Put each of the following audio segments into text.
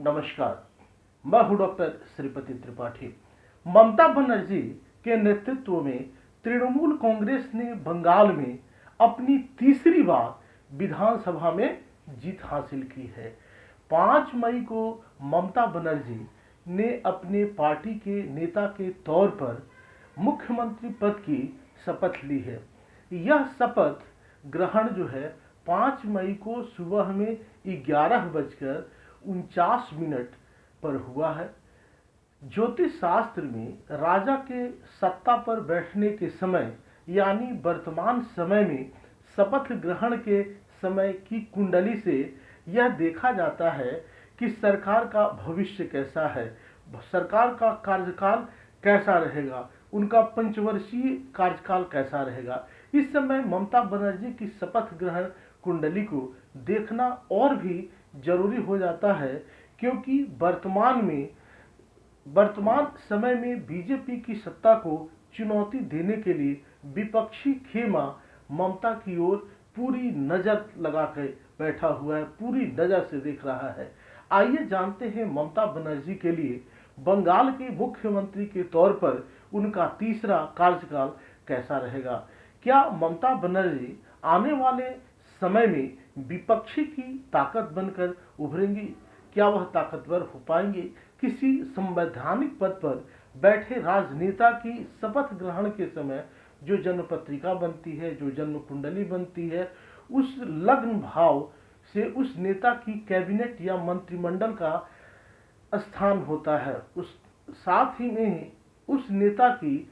नमस्कार, मैं हूं डॉक्टर श्रीपति त्रिपाठी। ममता बनर्जी के नेतृत्व में तृणमूल कांग्रेस ने बंगाल में अपनी तीसरी बार विधानसभा में जीत हासिल की है। 5 मई को ममता बनर्जी ने अपने पार्टी के नेता के तौर पर मुख्यमंत्री पद की शपथ ली है। यह शपथ ग्रहण जो है 5 मई को सुबह में 11:49 पर हुआ है। ज्योतिष शास्त्र में राजा के सत्ता पर बैठने के समय यानी वर्तमान समय में शपथ ग्रहण के समय की कुंडली से यह देखा जाता है कि सरकार का भविष्य कैसा है, सरकार का कार्यकाल कैसा रहेगा, उनका पंचवर्षीय कार्यकाल कैसा रहेगा। इस समय ममता बनर्जी की शपथ ग्रहण कुंडली को देखना और भी जरूरी हो जाता है, क्योंकि वर्तमान समय में बीजेपी की सत्ता को चुनौती देने के लिए विपक्षी खेमा ममता की ओर पूरी नजर लगा कर बैठा हुआ है, पूरी नजर से देख रहा है। आइए जानते हैं ममता बनर्जी के लिए बंगाल के मुख्यमंत्री के तौर पर उनका तीसरा कार्यकाल कैसा रहेगा। क्या ममता बनर्जी आने वाले समय में विपक्षी की ताकत बनकर उभरेंगी? क्या वह ताकतवर हो पाएंगे? किसी संवैधानिक पद पर बैठे राजनेता की शपथ ग्रहण के समय जो जन्म पत्रिका बनती है, जो जन्म कुंडली बनती है, उस लग्न भाव से उस नेता की कैबिनेट या मंत्रिमंडल का स्थान होता है। उस साथ ही में उस नेता की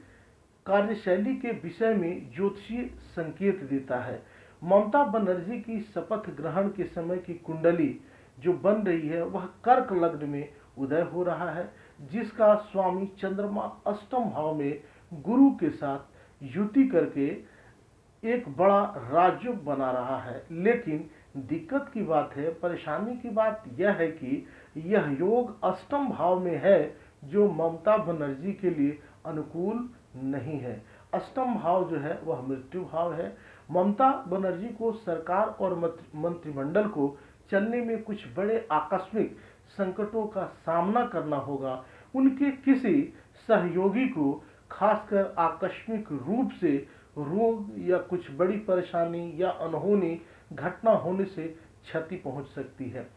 कार्यशैली के विषय में ज्योतिषीय संकेत देता है। ममता बनर्जी की शपथ ग्रहण के समय की कुंडली जो बन रही है वह कर्क लग्न में उदय हो रहा है, जिसका स्वामी चंद्रमा अष्टम भाव में गुरु के साथ युति करके एक बड़ा राजयोग बना रहा है। लेकिन दिक्कत की बात है, परेशानी की बात यह है कि यह योग अष्टम भाव में है, जो ममता बनर्जी के लिए अनुकूल नहीं है। अष्टम भाव जो है वह मृत्यु भाव है। ममता बनर्जी को सरकार और मंत्रिमंडल को चलने में कुछ बड़े आकस्मिक संकटों का सामना करना होगा। उनके किसी सहयोगी को खासकर आकस्मिक रूप से रोग या कुछ बड़ी परेशानी या अनहोनी घटना होने से क्षति पहुंच सकती है।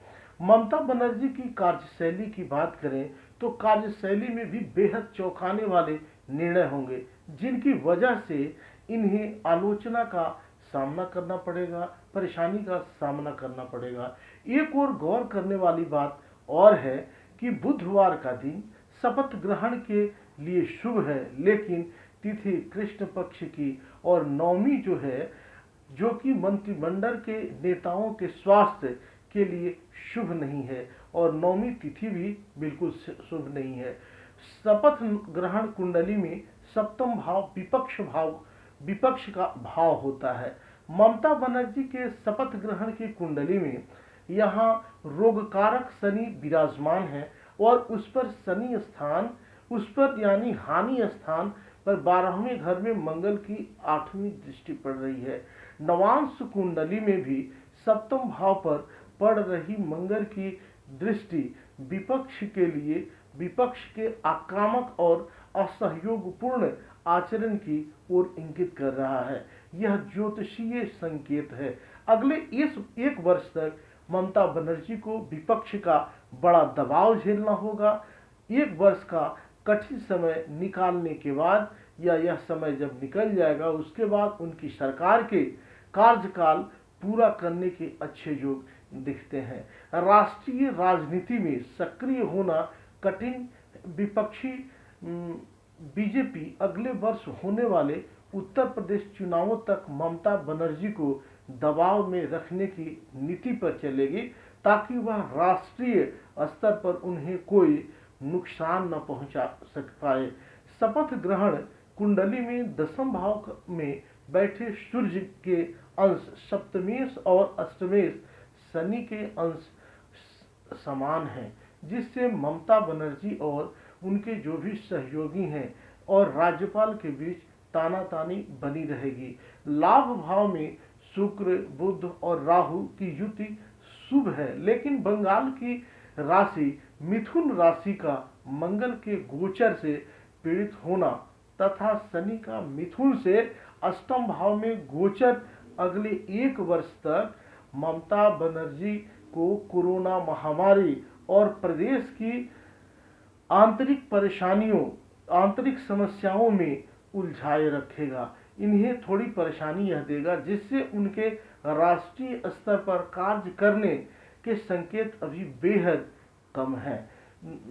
ममता बनर्जी की कार्यशैली की बात करें तो कार्यशैली में भी बेहद चौंकाने वाले निर्णय होंगे, जिनकी वजह से इन्हें आलोचना का सामना करना पड़ेगा, परेशानी का सामना करना पड़ेगा। एक और गौर करने वाली बात और है कि बुधवार का दिन शपथ ग्रहण के लिए शुभ है, लेकिन तिथि कृष्ण पक्ष की और नवमी जो है, जो कि मंत्रिमंडल के नेताओं के स्वास्थ्य के लिए शुभ नहीं है, और नवमी तिथि भी बिल्कुल शुभ नहीं है। शपथ ग्रहण कुंडली में सप्तम भाव विपक्ष का भाव होता है। ममता बनर्जी के शपथ ग्रहण की कुंडली में यहाँ रोगकारक शनि विराजमान है, और उस पर यानी हानि स्थान पर 12वें घर में मंगल की 8वीं दृष्टि पड़ रही है। नवांश कुंडली में भी सप्तम भाव पर पड़ रही मंगल की दृष्टि विपक्ष के लिए विपक्ष के आक्रामक और असहयोगपूर्ण आचरण की ओर इंगित कर रहा है। यह ज्योतिषीय संकेत है। अगले इस 1 वर्ष तक ममता बनर्जी को विपक्ष का बड़ा दबाव झेलना होगा। 1 वर्ष का कठिन समय निकालने के बाद या यह समय जब निकल जाएगा, उसके बाद उनकी सरकार के कार्यकाल पूरा करने के अच्छे योग दिखते हैं। राष्ट्रीय राजनीति में सक्रिय होना कठिन। विपक्षी बीजेपी अगले वर्ष होने वाले उत्तर प्रदेश चुनावों तक ममता बनर्जी को दबाव में रखने की नीति पर चलेगी, ताकि वह राष्ट्रीय स्तर पर उन्हें कोई नुकसान न पहुंचा सक पाए। शपथ ग्रहण कुंडली में 10वें भाव में बैठे सूर्य के अंश सप्तमेश और अष्टमेश शनि के अंश समान हैं, जिससे ममता बनर्जी और उनके जो भी सहयोगी हैं और राज्यपाल के बीच तानातानी बनी रहेगी। लाभ भाव में शुक्र, बुध और राहु की युति शुभ है, लेकिन बंगाल की राशि मिथुन राशि का मंगल के गोचर से पीड़ित होना तथा शनि का मिथुन से अष्टम भाव में गोचर अगले 1 वर्ष तक ममता बनर्जी को कोरोना महामारी और प्रदेश की आंतरिक परेशानियों, आंतरिक समस्याओं में उलझाए रखेगा। इन्हें थोड़ी परेशानी यह देगा जिससे उनके राष्ट्रीय स्तर पर कार्य करने के संकेत अभी बेहद कम हैं।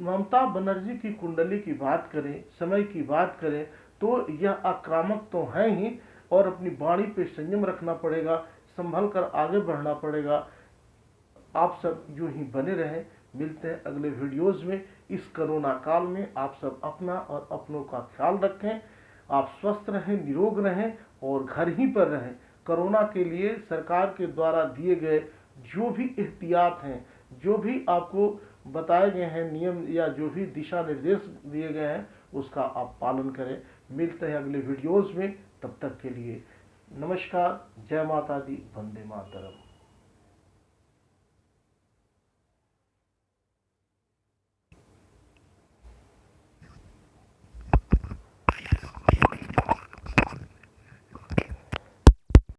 ममता बनर्जी की कुंडली की बात करें, समय की बात करें तो यह आक्रामक तो है ही और अपनी वाणी पे संयम रखना पड़ेगा, संभल कर आगे बढ़ना पड़ेगा। आप सब यूं ही बने रहें। मिलते हैं अगले वीडियोस में। इस कोरोना काल में आप सब अपना और अपनों का ख्याल रखें। आप स्वस्थ रहें, निरोग रहें और घर ही पर रहें। कोरोना के लिए सरकार के द्वारा दिए गए जो भी एहतियात हैं, जो भी आपको बताए गए हैं नियम या जो भी दिशा निर्देश दिए गए हैं, उसका आप पालन करें। मिलते हैं अगले वीडियोस में। तब तक के लिए नमस्कार, जय माता दी, वंदे मातरम।